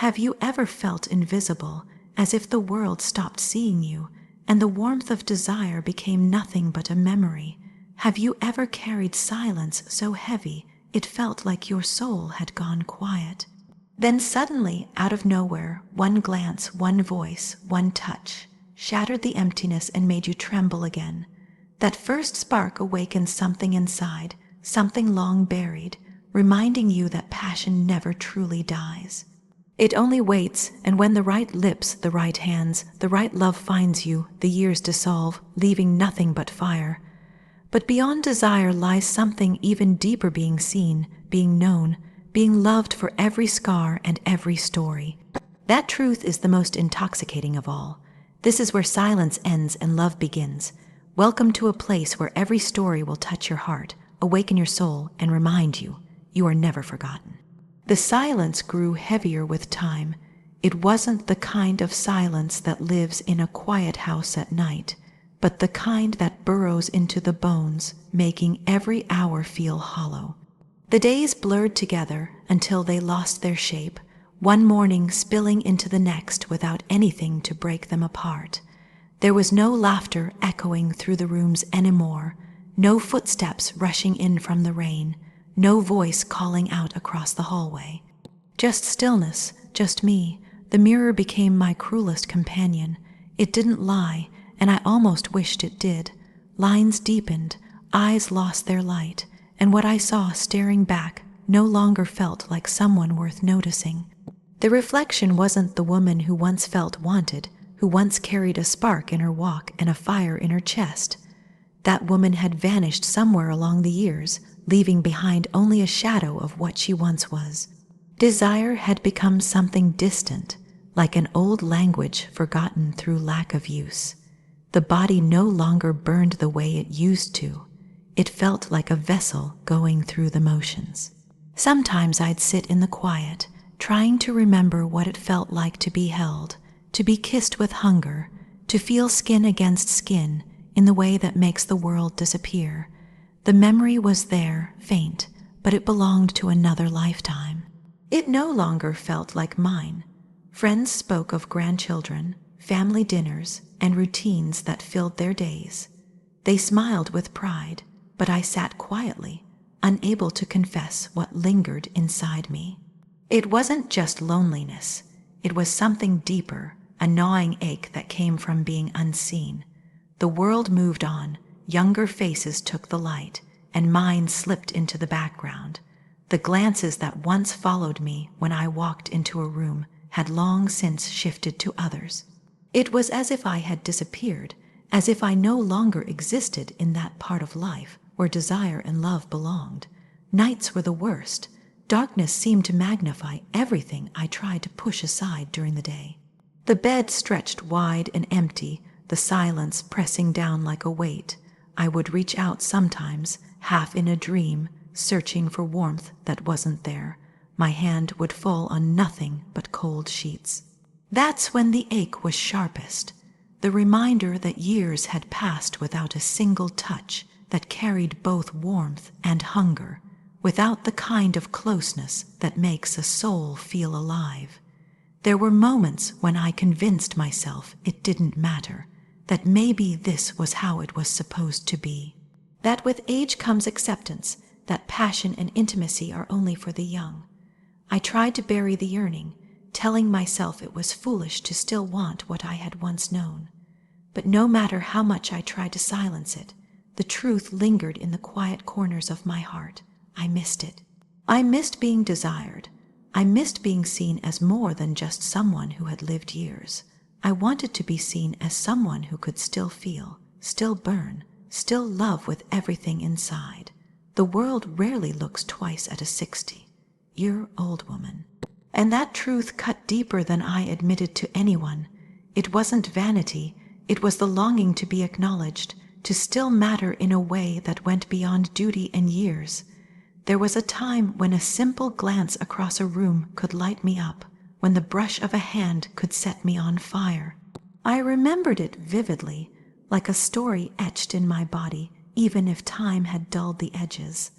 Have you ever felt invisible, as if the world stopped seeing you, and the warmth of desire became nothing but a memory? Have you ever carried silence so heavy it felt like your soul had gone quiet? Then suddenly, out of nowhere, one glance, one voice, one touch shattered the emptiness and made you tremble again. That first spark awakened something inside, something long buried, reminding you that passion never truly dies. It only waits, and when the right lips, the right hands, the right love finds you, the years dissolve, leaving nothing but fire. But beyond desire lies something even deeper, being seen, being known, being loved for every scar and every story. That truth is the most intoxicating of all. This is where silence ends and love begins. Welcome to a place where every story will touch your heart, awaken your soul, and remind you are never forgotten. The silence grew heavier with time. It wasn't the kind of silence that lives in a quiet house at night, but the kind that burrows into the bones, making every hour feel hollow. The days blurred together until they lost their shape, one morning spilling into the next without anything to break them apart. There was no laughter echoing through the rooms anymore, no footsteps rushing in from the rain, no voice calling out across the hallway. Just stillness, just me. The mirror became my cruelest companion. It didn't lie, and I almost wished it did. Lines deepened, eyes lost their light, and what I saw staring back no longer felt like someone worth noticing. The reflection wasn't the woman who once felt wanted, who once carried a spark in her walk and a fire in her chest. That woman had vanished somewhere along the years, leaving behind only a shadow of what she once was. Desire had become something distant, like an old language forgotten through lack of use. The body no longer burned the way it used to. It felt like a vessel going through the motions. Sometimes I'd sit in the quiet, trying to remember what it felt like to be held, to be kissed with hunger, to feel skin against skin in the way that makes the world disappear. The memory was there, faint, but it belonged to another lifetime. It no longer felt like mine. Friends spoke of grandchildren, family dinners, and routines that filled their days. They smiled with pride, but I sat quietly, unable to confess what lingered inside me. It wasn't just loneliness. It was something deeper, a gnawing ache that came from being unseen. The world moved on, younger faces took the light, and mine slipped into the background. The glances that once followed me when I walked into a room had long since shifted to others. It was as if I had disappeared, as if I no longer existed in that part of life where desire and love belonged. Nights were the worst. Darkness seemed to magnify everything I tried to push aside during the day. The bed stretched wide and empty, the silence pressing down like a weight. I would reach out sometimes, half in a dream, searching for warmth that wasn't there. My hand would fall on nothing but cold sheets. That's when the ache was sharpest, the reminder that years had passed without a single touch that carried both warmth and hunger, without the kind of closeness that makes a soul feel alive. There were moments when I convinced myself it didn't matter, that maybe this was how it was supposed to be. That with age comes acceptance, that passion and intimacy are only for the young. I tried to bury the yearning, telling myself it was foolish to still want what I had once known. But no matter how much I tried to silence it, the truth lingered in the quiet corners of my heart. I missed it. I missed being desired. I missed being seen as more than just someone who had lived years. I wanted to be seen as someone who could still feel, still burn, still love with everything inside. The world rarely looks twice at a 60-year-old woman. And that truth cut deeper than I admitted to anyone. It wasn't vanity, it was the longing to be acknowledged, to still matter in a way that went beyond duty and years. There was a time when a simple glance across a room could light me up, when the brush of a hand could set me on fire. I remembered it vividly, like a story etched in my body, even if time had dulled the edges.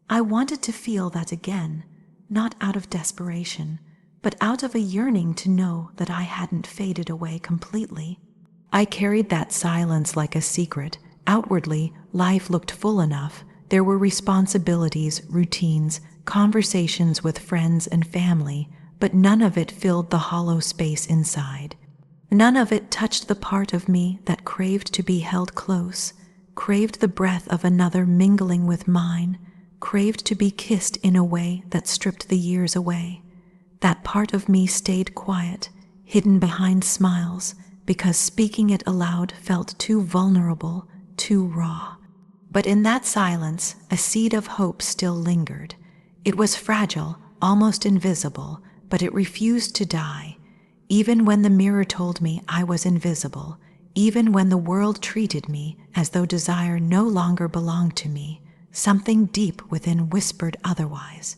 I wanted to feel that again, not out of desperation, but out of a yearning to know that I hadn't faded away completely. I carried that silence like a secret. Outwardly, life looked full enough. There were responsibilities, routines, conversations with friends and family, but none of it filled the hollow space inside. None of it touched the part of me that craved to be held close, craved the breath of another mingling with mine, craved to be kissed in a way that stripped the years away. That part of me stayed quiet, hidden behind smiles, because speaking it aloud felt too vulnerable, too raw. But in that silence, a seed of hope still lingered. It was fragile, almost invisible, but it refused to die. Even when the mirror told me I was invisible, even when the world treated me as though desire no longer belonged to me, something deep within whispered otherwise.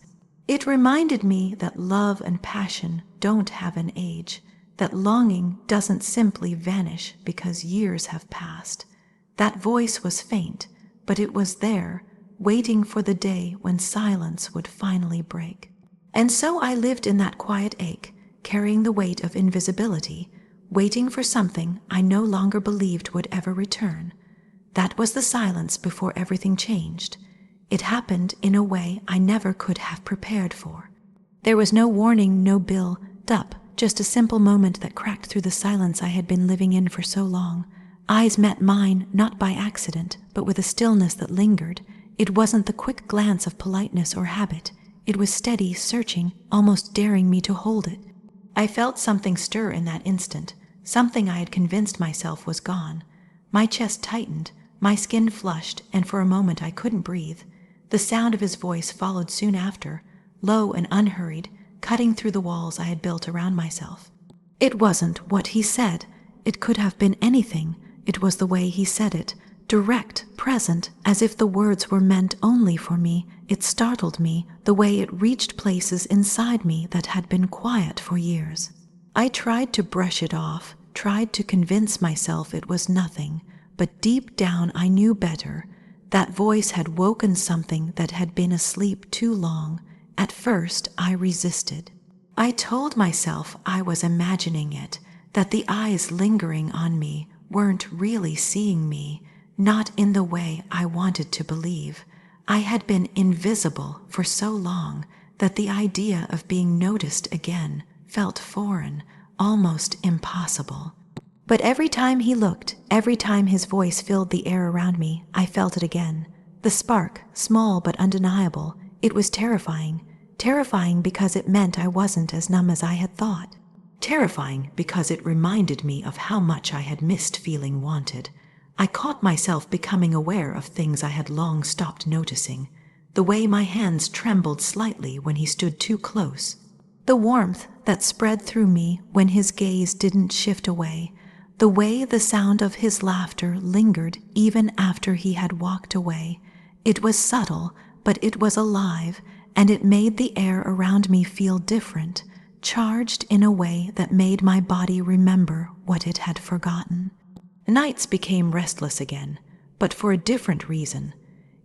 It reminded me that love and passion don't have an age, that longing doesn't simply vanish because years have passed. That voice was faint, but it was there, waiting for the day when silence would finally break. And so I lived in that quiet ache, carrying the weight of invisibility, waiting for something I no longer believed would ever return. That was the silence before everything changed. It happened in a way I never could have prepared for. There was no warning, no build-up, just a simple moment that cracked through the silence I had been living in for so long. Eyes met mine, not by accident, but with a stillness that lingered. It wasn't the quick glance of politeness or habit. It was steady, searching, almost daring me to hold it. I felt something stir in that instant, something I had convinced myself was gone. My chest tightened, my skin flushed, and for a moment I couldn't breathe. The sound of his voice followed soon after, low and unhurried, cutting through the walls I had built around myself. It wasn't what he said. It could have been anything. It was the way he said it, direct, present, as if the words were meant only for me. It startled me, the way it reached places inside me that had been quiet for years. I tried to brush it off, tried to convince myself it was nothing, but deep down I knew better. That voice had woken something that had been asleep too long. At first, I resisted. I told myself I was imagining it, that the eyes lingering on me weren't really seeing me, not in the way I wanted to believe. I had been invisible for so long that the idea of being noticed again felt foreign, almost impossible. But every time he looked, every time his voice filled the air around me, I felt it again. The spark, small but undeniable, it was terrifying. Terrifying because it meant I wasn't as numb as I had thought. Terrifying because it reminded me of how much I had missed feeling wanted. I caught myself becoming aware of things I had long stopped noticing. The way my hands trembled slightly when he stood too close. The warmth that spread through me when his gaze didn't shift away. The way the sound of his laughter lingered even after he had walked away. It was subtle, but it was alive, and it made the air around me feel different, charged in a way that made my body remember what it had forgotten. Nights became restless again, but for a different reason.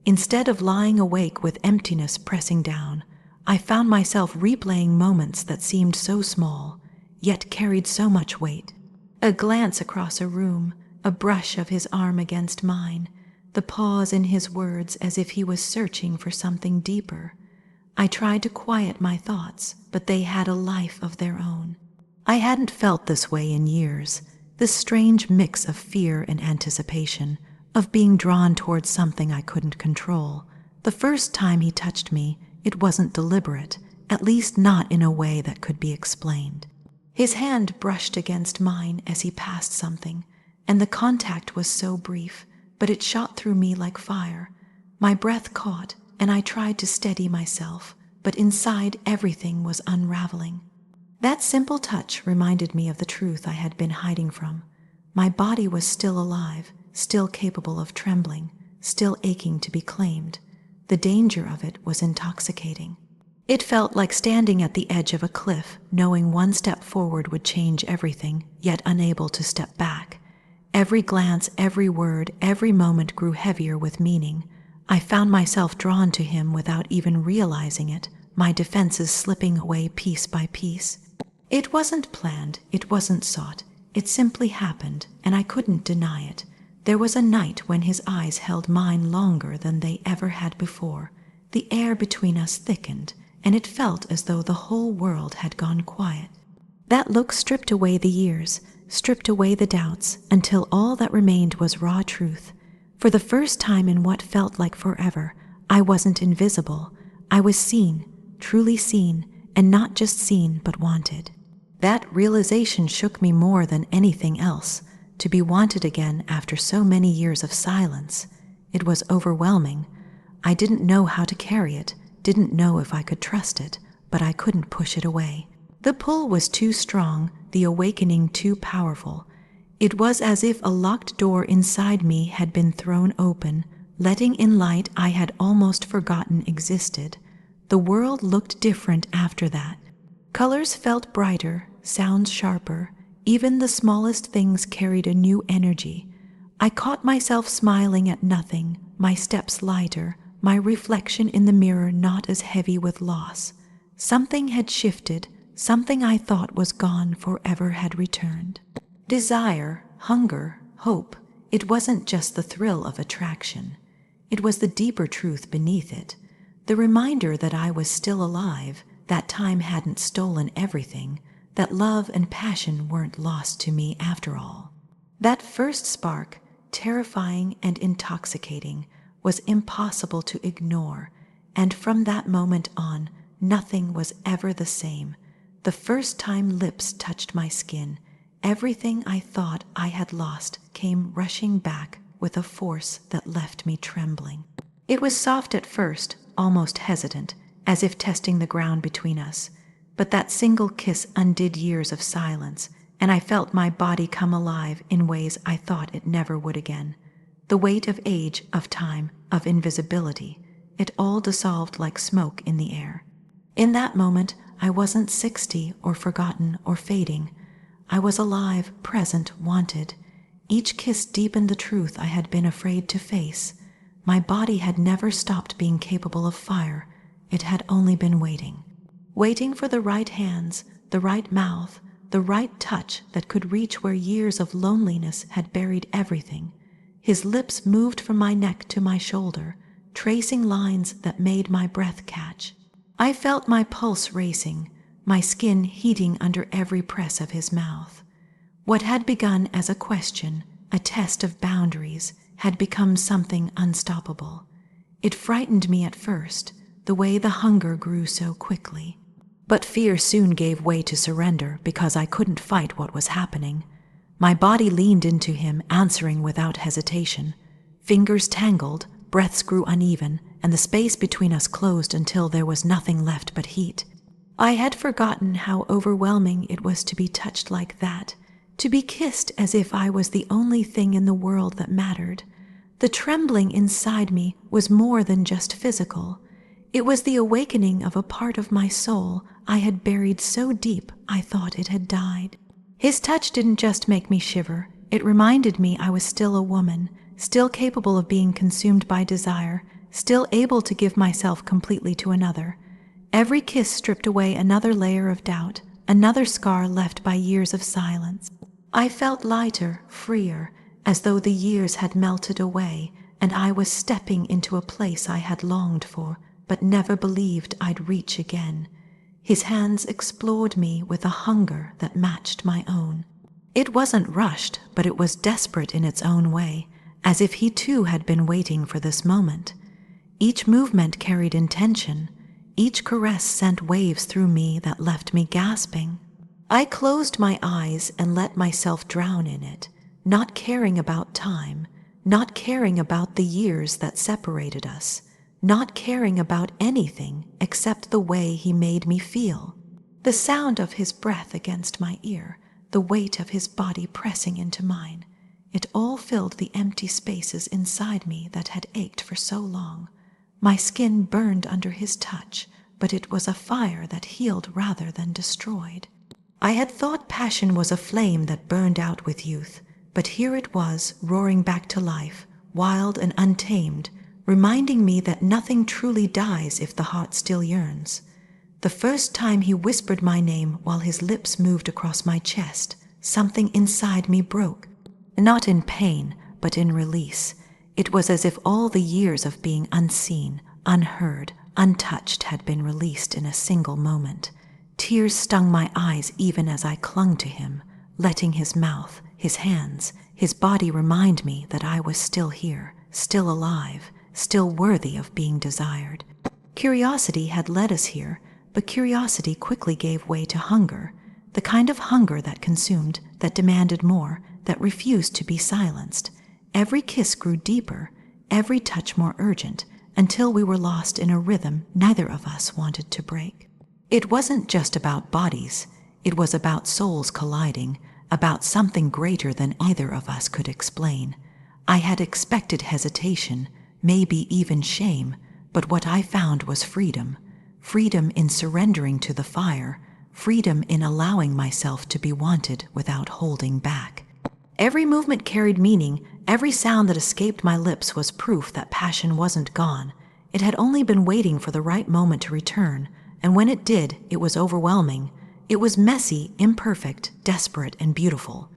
Instead of lying awake with emptiness pressing down, I found myself replaying moments that seemed so small, yet carried so much weight. A glance across a room, a brush of his arm against mine, the pause in his words as if he was searching for something deeper. I tried to quiet my thoughts, but they had a life of their own. I hadn't felt this way in years, this strange mix of fear and anticipation, of being drawn towards something I couldn't control. The first time he touched me, it wasn't deliberate, at least not in a way that could be explained. His hand brushed against mine as he passed something, and the contact was so brief, but it shot through me like fire. My breath caught, and I tried to steady myself, but inside everything was unraveling. That simple touch reminded me of the truth I had been hiding from. My body was still alive, still capable of trembling, still aching to be claimed. The danger of it was intoxicating. It felt like standing at the edge of a cliff, knowing one step forward would change everything, yet unable to step back. Every glance, every word, every moment grew heavier with meaning. I found myself drawn to him without even realizing it, my defenses slipping away piece by piece. It wasn't planned, it wasn't sought. It simply happened, and I couldn't deny it. There was a night when his eyes held mine longer than they ever had before. The air between us thickened, and it felt as though the whole world had gone quiet. That look stripped away the years, stripped away the doubts, until all that remained was raw truth. For the first time in what felt like forever, I wasn't invisible. I was seen, truly seen, and not just seen but wanted. That realization shook me more than anything else. To be wanted again after so many years of silence. It was overwhelming. I didn't know how to carry it, didn't know if I could trust it, but I couldn't push it away. The pull was too strong, the awakening too powerful. It was as if a locked door inside me had been thrown open, letting in light I had almost forgotten existed. The world looked different after that. Colors felt brighter, sounds sharper. Even the smallest things carried a new energy. I caught myself smiling at nothing, my steps lighter, my reflection in the mirror not as heavy with loss. Something had shifted, something I thought was gone forever had returned. Desire, hunger, hope, it wasn't just the thrill of attraction. It was the deeper truth beneath it. The reminder that I was still alive, that time hadn't stolen everything, that love and passion weren't lost to me after all. That first spark, terrifying and intoxicating, was impossible to ignore, and from that moment on, nothing was ever the same. The first time lips touched my skin, everything I thought I had lost came rushing back with a force that left me trembling. It was soft at first, almost hesitant, as if testing the ground between us. But that single kiss undid years of silence, and I felt my body come alive in ways I thought it never would again. The weight of age, of time, of invisibility, it all dissolved like smoke in the air. In that moment, I wasn't 60 or forgotten or fading. I was alive, present, wanted. Each kiss deepened the truth I had been afraid to face. My body had never stopped being capable of fire. It had only been waiting. Waiting for the right hands, the right mouth, the right touch that could reach where years of loneliness had buried everything. His lips moved from my neck to my shoulder, tracing lines that made my breath catch. I felt my pulse racing, my skin heating under every press of his mouth. What had begun as a question, a test of boundaries, had become something unstoppable. It frightened me at first, the way the hunger grew so quickly. But fear soon gave way to surrender because I couldn't fight what was happening. My body leaned into him, answering without hesitation. Fingers tangled, breaths grew uneven, and the space between us closed until there was nothing left but heat. I had forgotten how overwhelming it was to be touched like that, to be kissed as if I was the only thing in the world that mattered. The trembling inside me was more than just physical. It was the awakening of a part of my soul I had buried so deep I thought it had died. His touch didn't just make me shiver, it reminded me I was still a woman, still capable of being consumed by desire, still able to give myself completely to another. Every kiss stripped away another layer of doubt, another scar left by years of silence. I felt lighter, freer, as though the years had melted away, and I was stepping into a place I had longed for, but never believed I'd reach again. His hands explored me with a hunger that matched my own. It wasn't rushed, but it was desperate in its own way, as if he too had been waiting for this moment. Each movement carried intention. Each caress sent waves through me that left me gasping. I closed my eyes and let myself drown in it, not caring about time, not caring about the years that separated us, not caring about anything except the way he made me feel. The sound of his breath against my ear, the weight of his body pressing into mine, it all filled the empty spaces inside me that had ached for so long. My skin burned under his touch, but it was a fire that healed rather than destroyed. I had thought passion was a flame that burned out with youth, but here it was, roaring back to life, wild and untamed, reminding me that nothing truly dies if the heart still yearns. The first time he whispered my name while his lips moved across my chest, something inside me broke. Not in pain, but in release. It was as if all the years of being unseen, unheard, untouched had been released in a single moment. Tears stung my eyes even as I clung to him, letting his mouth, his hands, his body remind me that I was still here, still alive, still worthy of being desired. Curiosity had led us here, but curiosity quickly gave way to hunger, the kind of hunger that consumed, that demanded more, that refused to be silenced. Every kiss grew deeper, every touch more urgent, until we were lost in a rhythm neither of us wanted to break. It wasn't just about bodies, it was about souls colliding, about something greater than either of us could explain. I had expected hesitation, maybe even shame, but what I found was freedom. Freedom in surrendering to the fire, freedom in allowing myself to be wanted without holding back. Every movement carried meaning, every sound that escaped my lips was proof that passion wasn't gone. It had only been waiting for the right moment to return, and when it did, it was overwhelming. It was messy, imperfect, desperate, and beautiful.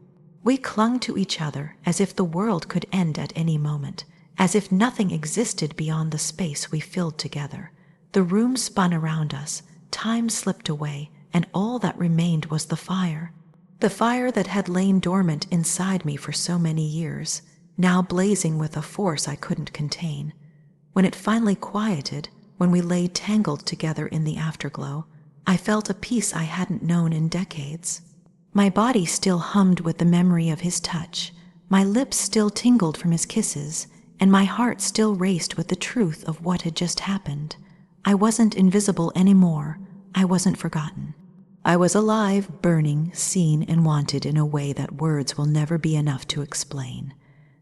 We clung to each other as if the world could end at any moment, as if nothing existed beyond the space we filled together. The room spun around us, time slipped away, and all that remained was the fire. The fire that had lain dormant inside me for so many years, now blazing with a force I couldn't contain. When it finally quieted, when we lay tangled together in the afterglow, I felt a peace I hadn't known in decades. My body still hummed with the memory of his touch, my lips still tingled from his kisses, and my heart still raced with the truth of what had just happened. I wasn't invisible anymore. I wasn't forgotten. I was alive, burning, seen, and wanted in a way that words will never be enough to explain.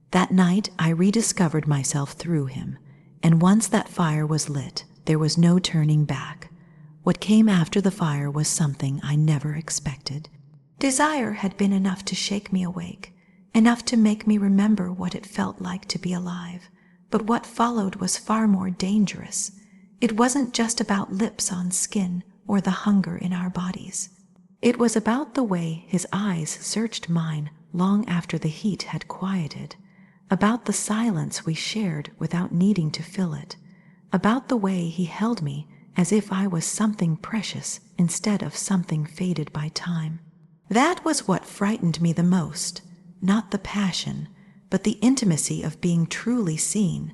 That night, I rediscovered myself through him, and once that fire was lit, there was no turning back. What came after the fire was something I never expected. Desire had been enough to shake me awake, enough to make me remember what it felt like to be alive. But what followed was far more dangerous. It wasn't just about lips on skin or the hunger in our bodies. It was about the way his eyes searched mine long after the heat had quieted, about the silence we shared without needing to fill it, about the way he held me as if I was something precious instead of something faded by time. That was what frightened me the most, not the passion, but the intimacy of being truly seen.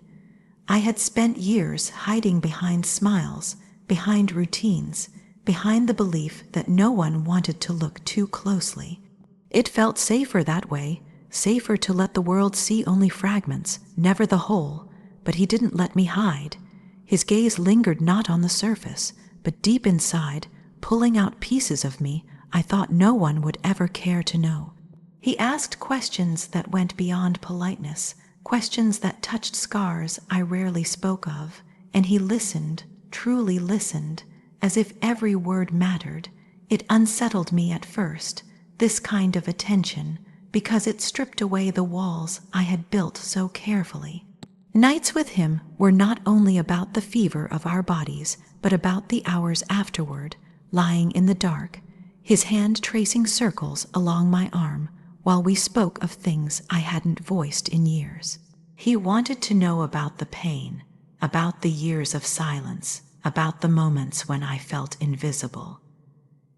I had spent years hiding behind smiles, behind routines, behind the belief that no one wanted to look too closely. It felt safer that way, safer to let the world see only fragments, never the whole. But he didn't let me hide. His gaze lingered not on the surface, but deep inside, pulling out pieces of me I thought no one would ever care to know. He asked questions that went beyond politeness, questions that touched scars I rarely spoke of, and he listened, truly listened, as if every word mattered. It unsettled me at first, this kind of attention, because it stripped away the walls I had built so carefully. Nights with him were not only about the fever of our bodies, but about the hours afterward, lying in the dark, his hand tracing circles along my arm, while we spoke of things I hadn't voiced in years. He wanted to know about the pain, about the years of silence, about the moments when I felt invisible.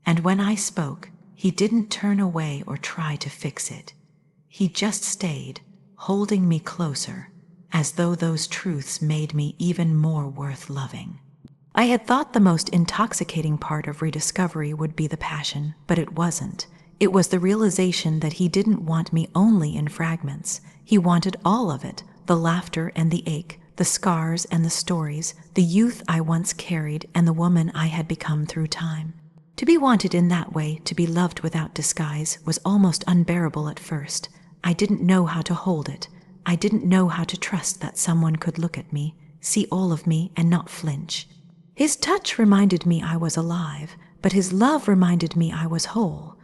And when I spoke, he didn't turn away or try to fix it. He just stayed, holding me closer, as though those truths made me even more worth loving. I had thought the most intoxicating part of rediscovery would be the passion, but it wasn't. It was the realization that he didn't want me only in fragments. He wanted all of it, the laughter and the ache, the scars and the stories, the youth I once carried and the woman I had become through time. To be wanted in that way, to be loved without disguise, was almost unbearable at first. I didn't know how to hold it. I didn't know how to trust that someone could look at me, see all of me, and not flinch. His touch reminded me I was alive, but his love reminded me I was whole.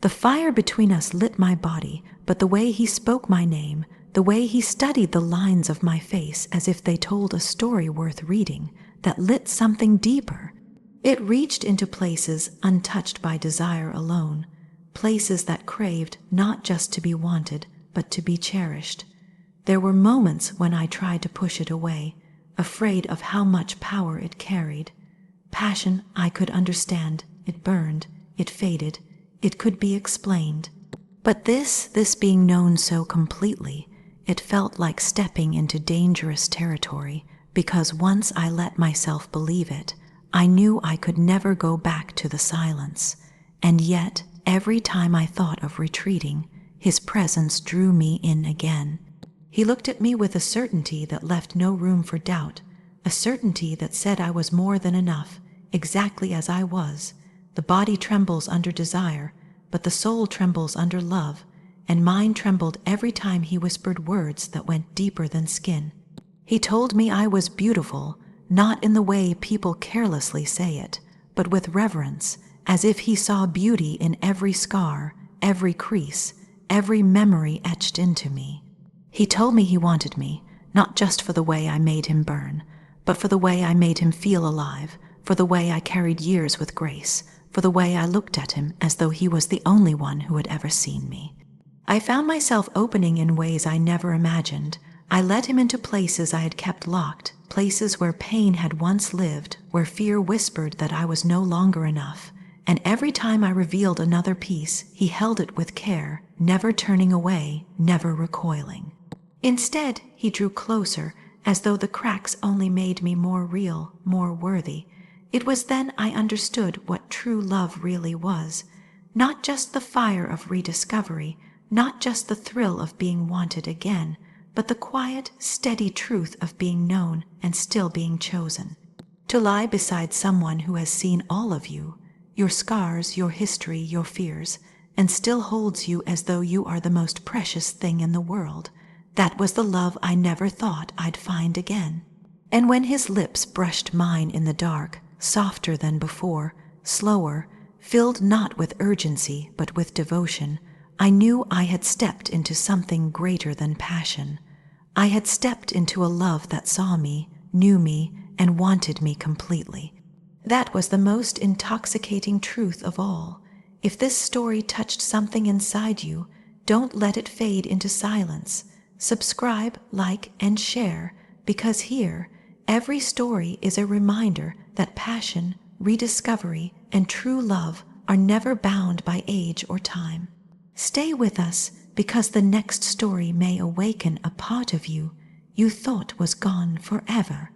The fire between us lit my body, but the way he spoke my name, the way he studied the lines of my face as if they told a story worth reading, that lit something deeper. It reached into places untouched by desire alone, places that craved not just to be wanted, but to be cherished. There were moments when I tried to push it away, afraid of how much power it carried. Passion I could understand, it burned, it faded, it could be explained. But this being known so completely, it felt like stepping into dangerous territory, because once I let myself believe it, I knew I could never go back to the silence. And yet, every time I thought of retreating, his presence drew me in again. He looked at me with a certainty that left no room for doubt, a certainty that said I was more than enough, exactly as I was. The body trembles under desire, but the soul trembles under love, and mine trembled every time he whispered words that went deeper than skin. He told me I was beautiful, not in the way people carelessly say it, but with reverence, as if he saw beauty in every scar, every crease, every memory etched into me. He told me he wanted me, not just for the way I made him burn, but for the way I made him feel alive, for the way I carried years with grace, for the way I looked at him as though he was the only one who had ever seen me. I found myself opening in ways I never imagined. I led him into places I had kept locked, places where pain had once lived, where fear whispered that I was no longer enough. And every time I revealed another piece, he held it with care, never turning away, never recoiling. Instead, he drew closer, as though the cracks only made me more real, more worthy. It was then I understood what true love really was. Not just the fire of rediscovery, not just the thrill of being wanted again, but the quiet, steady truth of being known and still being chosen. To lie beside someone who has seen all of you, your scars, your history, your fears, and still holds you as though you are the most precious thing in the world. That was the love I never thought I'd find again. And when his lips brushed mine in the dark, softer than before, slower, filled not with urgency but with devotion, I knew I had stepped into something greater than passion. I had stepped into a love that saw me, knew me, and wanted me completely. That was the most intoxicating truth of all. If this story touched something inside you, don't let it fade into silence. Subscribe, like, and share, because here, every story is a reminder that passion, rediscovery, and true love are never bound by age or time. Stay with us, because the next story may awaken a part of you you thought was gone forever.